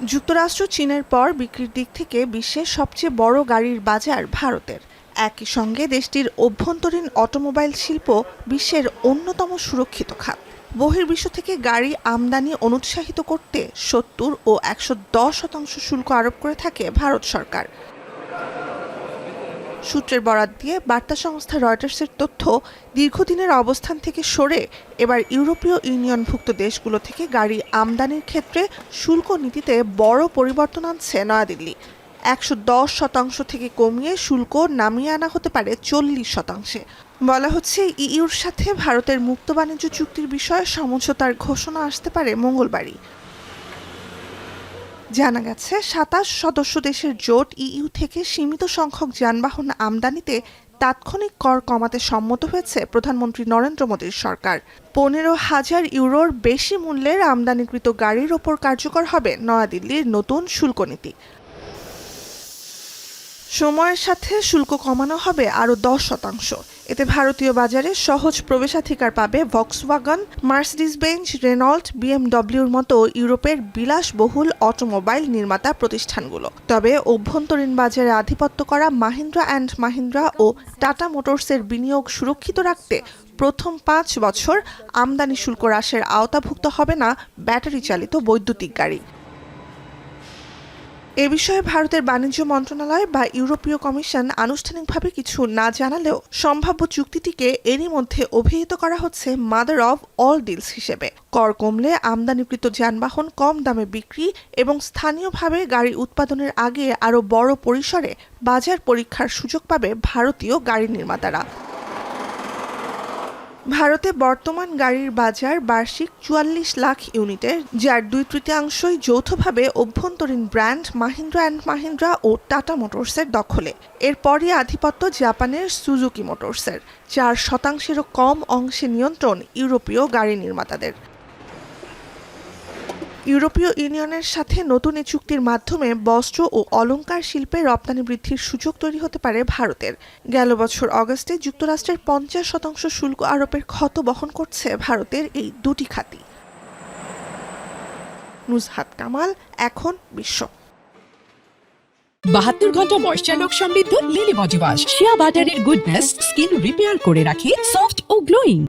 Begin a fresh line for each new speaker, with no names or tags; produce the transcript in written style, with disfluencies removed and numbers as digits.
যুক্তরাষ্ট্র চীনের পর বিক্রির দিক থেকে বিশ্বের সবচেয়ে বড় গাড়ির বাজার ভারতের। একই সঙ্গে দেশটির অভ্যন্তরীণ অটোমোবাইল শিল্প বিশ্বের অন্যতম সুরক্ষিত খাত। বহির্বিশ্ব থেকে গাড়ি আমদানি অনুৎসাহিত করতে ৭০ ও ১১০% শুল্ক আরোপ করে থাকে ভারত সরকার। সূত্রের বরাত দিয়ে বার্তা সংস্থা রয়টার্সের তথ্য, দীর্ঘদিনের অবস্থান থেকে সরে এবার ইউরোপীয় ইউনিয়নভুক্ত দেশগুলো থেকে গাড়ি আমদানির ক্ষেত্রে শুল্ক নীতিতে বড় পরিবর্তন আনছে নয়াদিল্লি। ১১০% থেকে কমিয়ে শুল্ক নামিয়ে আনা হতে পারে ৪০%। বলা হচ্ছে, ইইউর সাথে ভারতের মুক্ত বাণিজ্য চুক্তির বিষয়ে সমঝোতার ঘোষণা আসতে পারে মঙ্গলবারই। জানা গেছে, ২৭ সদস্য দেশের জোট ইইউ থেকে সীমিত সংখ্যক যানবাহন আমদানিতে তাৎক্ষণিক কর কমাতে সম্মত হয়েছে প্রধানমন্ত্রী নরেন্দ্র মোদীর সরকার। ১৫,০০০ ইউরোর বেশি মূল্যের আমদানিকৃত গাড়ির ওপর কার্যকর হবে নয়াদিল্লির নতুন শুল্ক নীতি। সময়ের সাথে শুল্ক কমানো হবে আরও ১০%। এতে ভারতীয় বাজারে সহজ প্রবেশাধিকার পাবে ভক্সওয়াগন, মার্সিডিজ বেঞ্জ, রেনল্ট, বিএমডব্লিউর মতো ইউরোপের বিলাসবহুল অটোমোবাইল নির্মাতা প্রতিষ্ঠানগুলো। তবে অভ্যন্তরীণ বাজারে আধিপত্য করা মাহিন্দ্রা অ্যান্ড মাহিন্দ্রা ও টাটা মোটরসের বিনিয়োগ সুরক্ষিত রাখতে প্রথম ৫ বছর আমদানি শুল্ক হ্রাসের আওতাভুক্ত হবে না ব্যাটারি চালিত বৈদ্যুতিক গাড়ি। এ বিষয়ে ভারতের বাণিজ্য মন্ত্রণালয় বা ইউরোপীয় কমিশন আনুষ্ঠানিকভাবে কিছু না জানালেও সম্ভাব্য চুক্তিটিকে এরই মধ্যে অভিহিত করা হচ্ছে মাদার অব অল ডিলস হিসেবে। কর কমলে আমদানিকৃত যানবাহন কম দামে বিক্রি এবং স্থানীয়ভাবে গাড়ি উৎপাদনের আগে আরও বড় পরিসরে বাজার পরীক্ষার সুযোগ পাবে ভারতীয় গাড়ি নির্মাতারা। ভারতে বর্তমান গাড়ির বাজার বার্ষিক ৪৪ লাখ ইউনিটের, যার ২/৩ যৌথভাবে অভ্যন্তরীণ ব্র্যান্ড মাহিন্দ্রা অ্যান্ড মাহিন্দ্রা ও টাটা মোটরসের দখলে। এরপরই আধিপত্য জাপানের সুজুকি মোটরসের। ৪%-এরও কম অংশে নিয়ন্ত্রণ ইউরোপীয় গাড়ি নির্মাতাদের। ইউরোপীয় ইউনিয়নের সাথে নতুন এ চুক্তির মাধ্যমে বস্ত্র ও অলংকার শিল্পে রপ্তানি বৃদ্ধির সুযোগ তৈরি হতে পারে ভারতের। গেল বছর অগস্টে যুক্তরাষ্ট্রের ৫০% শুল্ক আরোপের ক্ষত বহন করছে ভারতের এই দুটি খাতই। নুজহাত কামাল, এখন বিশ্ব।
৭২ ঘন্টা ময়েশ্চার লক সমৃদ্ধ লিলি বডি ওয়াশ। শিয়া বাটারের গুডনেস স্কিন রিপেয়ার করে রাখে সফট ও গ্লোয়িং।